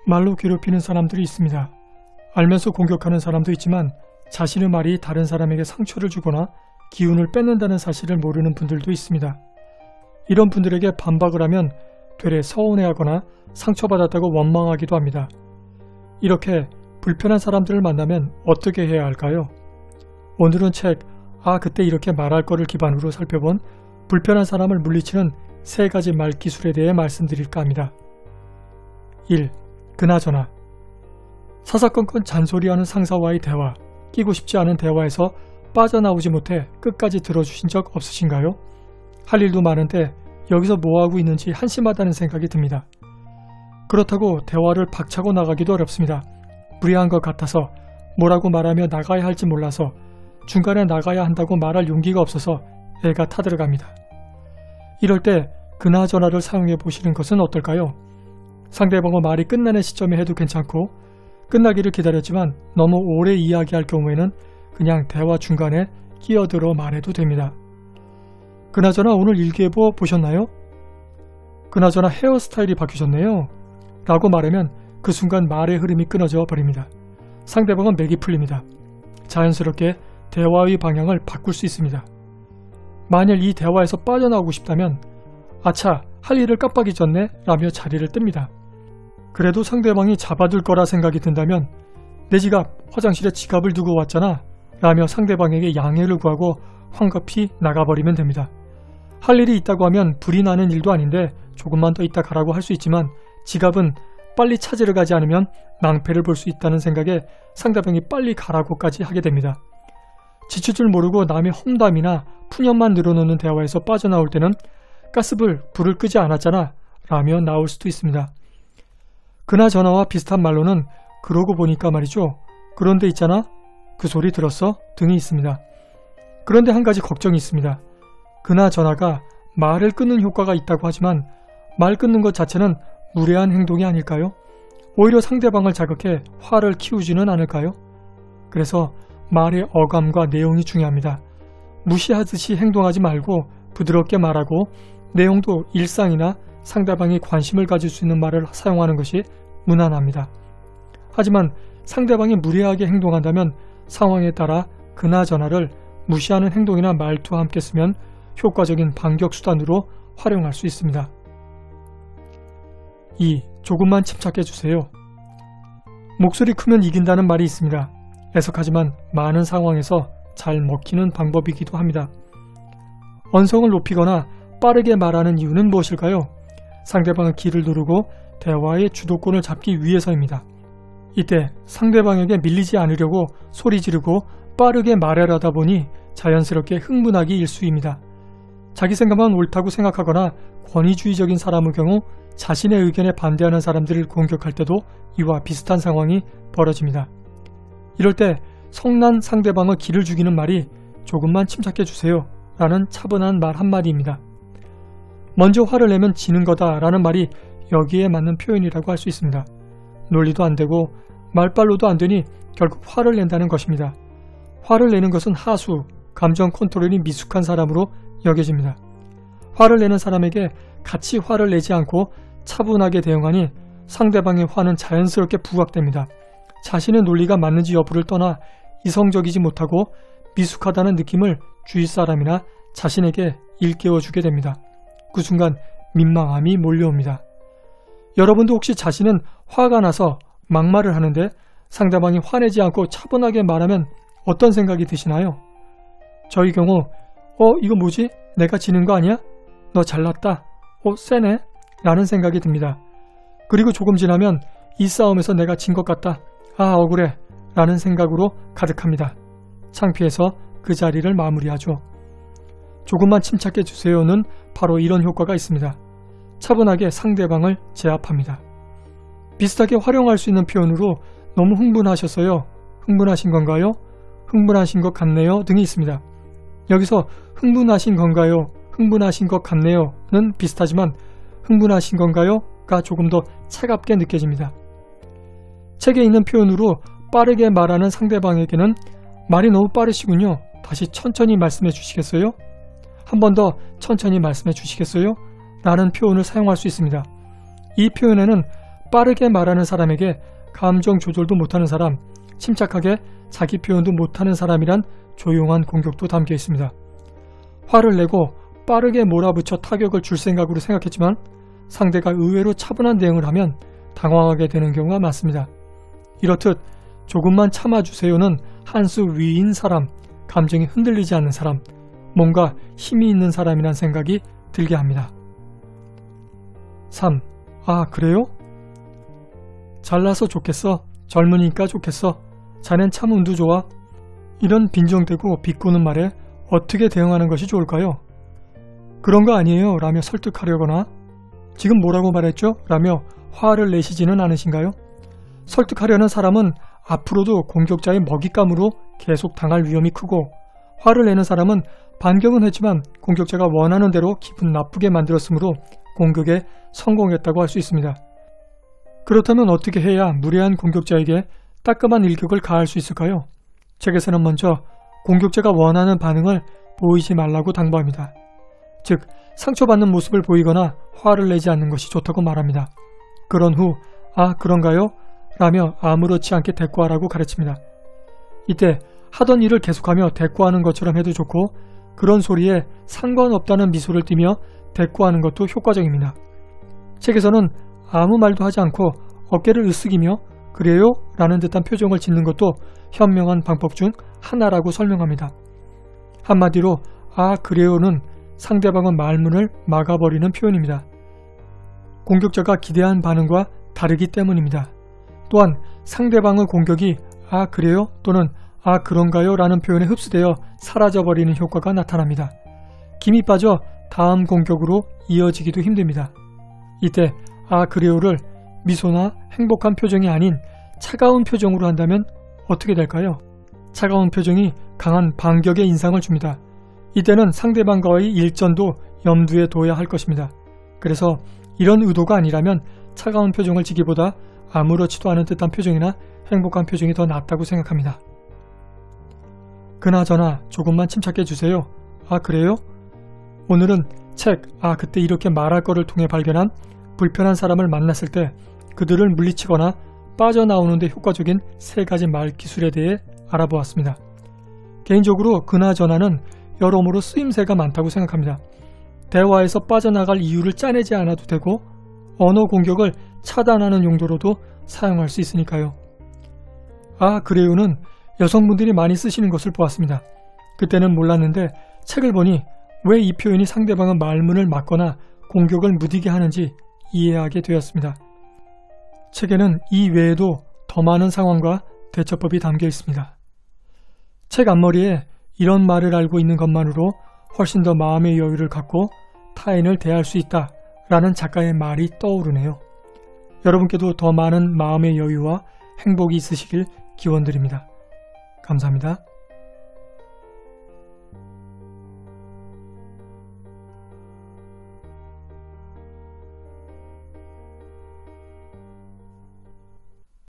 말로 괴롭히는 사람들이 있습니다. 알면서 공격하는 사람도 있지만 자신의 말이 다른 사람에게 상처를 주거나 기운을 뺏는다는 사실을 모르는 분들도 있습니다. 이런 분들에게 반박을 하면 되레 서운해하거나 상처받았다고 원망하기도 합니다. 이렇게 불편한 사람들을 만나면 어떻게 해야 할까요? 오늘은 책 그때 이렇게 말할 거를 기반으로 살펴본 불편한 사람을 물리치는 3가지 말 기술에 대해 말씀드릴까 합니다. 1. 그나저나. 사사건건 잔소리하는 상사와의 대화, 끼고 싶지 않은 대화에서 빠져나오지 못해 끝까지 들어주신 적 없으신가요? 할 일도 많은데 여기서 뭐하고 있는지 한심하다는 생각이 듭니다. 그렇다고 대화를 박차고 나가기도 어렵습니다. 무례한 것 같아서 뭐라고 말하며 나가야 할지 몰라서 중간에 나가야 한다고 말할 용기가 없어서 애가 타들어갑니다. 이럴 때 그나저나를 사용해 보시는 것은 어떨까요? 상대방의 말이 끝나는 시점에 해도 괜찮고 끝나기를 기다렸지만 너무 오래 이야기할 경우에는 그냥 대화 중간에 끼어들어 말해도 됩니다. 그나저나 오늘 일기예보 보셨나요? 그나저나 헤어스타일이 바뀌셨네요. 라고 말하면 그 순간 말의 흐름이 끊어져 버립니다. 상대방은 맥이 풀립니다. 자연스럽게 대화의 방향을 바꿀 수 있습니다. 만일 이 대화에서 빠져나오고 싶다면 아차, 할 일을 깜빡 잊었네 라며 자리를 뜹니다. 그래도 상대방이 잡아둘 거라 생각이 든다면 내 지갑, 화장실에 지갑을 두고 왔잖아 라며 상대방에게 양해를 구하고 황급히 나가버리면 됩니다. 할 일이 있다고 하면 불이 나는 일도 아닌데 조금만 더 있다 가라고 할 수 있지만 지갑은 빨리 찾으러 가지 않으면 낭패를 볼 수 있다는 생각에 상대방이 빨리 가라고까지 하게 됩니다. 지칠 줄 모르고 남의 험담이나 푸념만 늘어놓는 대화에서 빠져나올 때는 불을 끄지 않았잖아 라며 나올 수도 있습니다. 그나저나와 비슷한 말로는 그러고 보니까 말이죠. 그런데 있잖아? 그 소리 들었어? 등이 있습니다. 그런데 한 가지 걱정이 있습니다. 그나저나가 말을 끊는 효과가 있다고 하지만 말 끊는 것 자체는 무례한 행동이 아닐까요? 오히려 상대방을 자극해 화를 키우지는 않을까요? 그래서 말의 어감과 내용이 중요합니다. 무시하듯이 행동하지 말고 부드럽게 말하고 내용도 일상이나 상대방이 관심을 가질 수 있는 말을 사용하는 것이 무난합니다. 하지만 상대방이 무례하게 행동한다면 상황에 따라 그나저나를 무시하는 행동이나 말투와 함께 쓰면 효과적인 반격수단으로 활용할 수 있습니다. 2. 조금만 침착해 주세요. 목소리 크면 이긴다는 말이 있습니다. 애석하지만 많은 상황에서 잘 먹히는 방법이기도 합니다. 언성을 높이거나 빠르게 말하는 이유는 무엇일까요? 상대방의 귀를 누르고 대화의 주도권을 잡기 위해서입니다. 이때 상대방에게 밀리지 않으려고 소리 지르고 빠르게 말하려다 보니 자연스럽게 흥분하기 일쑤입니다. 자기 생각만 옳다고 생각하거나 권위주의적인 사람의 경우 자신의 의견에 반대하는 사람들을 공격할 때도 이와 비슷한 상황이 벌어집니다. 이럴 때 성난 상대방의 기를 죽이는 말이 조금만 침착해 주세요 라는 차분한 말 한마디입니다. 먼저 화를 내면 지는 거다 라는 말이 여기에 맞는 표현이라고 할 수 있습니다. 논리도 안 되고 말빨로도 안 되니 결국 화를 낸다는 것입니다. 화를 내는 것은 하수, 감정 컨트롤이 미숙한 사람으로 여겨집니다. 화를 내는 사람에게 같이 화를 내지 않고 차분하게 대응하니 상대방의 화는 자연스럽게 부각됩니다. 자신의 논리가 맞는지 여부를 떠나 이성적이지 못하고 미숙하다는 느낌을 주위 사람이나 자신에게 일깨워주게 됩니다. 그 순간 민망함이 몰려옵니다. 여러분도 혹시 자신은 화가 나서 막말을 하는데 상대방이 화내지 않고 차분하게 말하면 어떤 생각이 드시나요? 저희 경우 이거 뭐지? 내가 지는 거 아니야? 너 잘났다. 세네? 라는 생각이 듭니다. 그리고 조금 지나면 이 싸움에서 내가 진 것 같다. 억울해. 라는 생각으로 가득합니다. 창피해서 그 자리를 마무리하죠. 조금만 침착해 주세요는 바로 이런 효과가 있습니다. 차분하게 상대방을 제압합니다. 비슷하게 활용할 수 있는 표현으로 너무 흥분하셨어요. 흥분하신 건가요? 흥분하신 것 같네요 등이 있습니다. 여기서 흥분하신 건가요? 흥분하신 것 같네요는 비슷하지만 흥분하신 건가요?가 조금 더 차갑게 느껴집니다. 책에 있는 표현으로 빠르게 말하는 상대방에게는 말이 너무 빠르시군요. 다시 천천히 말씀해 주시겠어요? 한 번 더 천천히 말씀해 주시겠어요? 라는 표현을 사용할 수 있습니다. 이 표현에는 빠르게 말하는 사람에게 감정 조절도 못하는 사람, 침착하게 자기 표현도 못하는 사람이란 조용한 공격도 담겨 있습니다. 화를 내고 빠르게 몰아붙여 타격을 줄 생각으로 생각했지만 상대가 의외로 차분한 대응을 하면 당황하게 되는 경우가 많습니다. 이렇듯 조금만 참아주세요는 한 수 위인 사람, 감정이 흔들리지 않는 사람, 뭔가 힘이 있는 사람이란 생각이 들게 합니다. 3. 아, 그래요? 잘나서 좋겠어. 젊으니까 좋겠어. 자넨 참 운도 좋아. 이런 빈정대고 비꼬는 말에 어떻게 대응하는 것이 좋을까요? 그런 거 아니에요 라며 설득하려거나 지금 뭐라고 말했죠? 라며 화를 내시지는 않으신가요? 설득하려는 사람은 앞으로도 공격자의 먹잇감으로 계속 당할 위험이 크고, 화를 내는 사람은 반격은 했지만 공격자가 원하는 대로 기분 나쁘게 만들었으므로 공격에 성공했다고 할 수 있습니다. 그렇다면 어떻게 해야 무례한 공격자에게 따끔한 일격을 가할 수 있을까요? 책에서는 먼저 공격자가 원하는 반응을 보이지 말라고 당부합니다. 즉, 상처받는 모습을 보이거나 화를 내지 않는 것이 좋다고 말합니다. 그런 후 아, 그런가요? 라며 아무렇지 않게 대꾸하라고 가르칩니다. 이때 하던 일을 계속하며 대꾸하는 것처럼 해도 좋고, 그런 소리에 상관없다는 미소를 띠며 대꾸하는 것도 효과적입니다. 책에서는 아무 말도 하지 않고 어깨를 으쓱이며 그래요? 라는 듯한 표정을 짓는 것도 현명한 방법 중 하나라고 설명합니다. 한마디로 아, 그래요는 상대방의 말문을 막아버리는 표현입니다. 공격자가 기대한 반응과 다르기 때문입니다. 또한 상대방의 공격이 아, 그래요? 또는 아, 그런가요? 라는 표현에 흡수되어 사라져버리는 효과가 나타납니다. 김이 빠져 다음 공격으로 이어지기도 힘듭니다. 이때 아, 그래요를 미소나 행복한 표정이 아닌 차가운 표정으로 한다면 어떻게 될까요? 차가운 표정이 강한 반격의 인상을 줍니다. 이때는 상대방과의 일전도 염두에 둬야 할 것입니다. 그래서 이런 의도가 아니라면 차가운 표정을 지기보다 아무렇지도 않은 듯한 표정이나 행복한 표정이 더 낫다고 생각합니다. 그나저나 조금만 침착해 주세요. 아, 그래요? 오늘은 책 아, 그때 이렇게 말할 거를 통해 발견한 불편한 사람을 만났을 때 그들을 물리치거나 빠져나오는 데 효과적인 3가지 말 기술에 대해 알아보았습니다. 개인적으로 그나저나는 여러모로 쓰임새가 많다고 생각합니다. 대화에서 빠져나갈 이유를 짜내지 않아도 되고 언어 공격을 차단하는 용도로도 사용할 수 있으니까요. 아, 그래요는 여성분들이 많이 쓰시는 것을 보았습니다. 그때는 몰랐는데 책을 보니 왜 이 표현이 상대방의 말문을 막거나 공격을 무디게 하는지 이해하게 되었습니다. 책에는 이 외에도 더 많은 상황과 대처법이 담겨 있습니다. 책 앞머리에 이런 말을 알고 있는 것만으로 훨씬 더 마음의 여유를 갖고 타인을 대할 수 있다 라는 작가의 말이 떠오르네요. 여러분께도 더 많은 마음의 여유와 행복이 있으시길 기원드립니다. 감사합니다.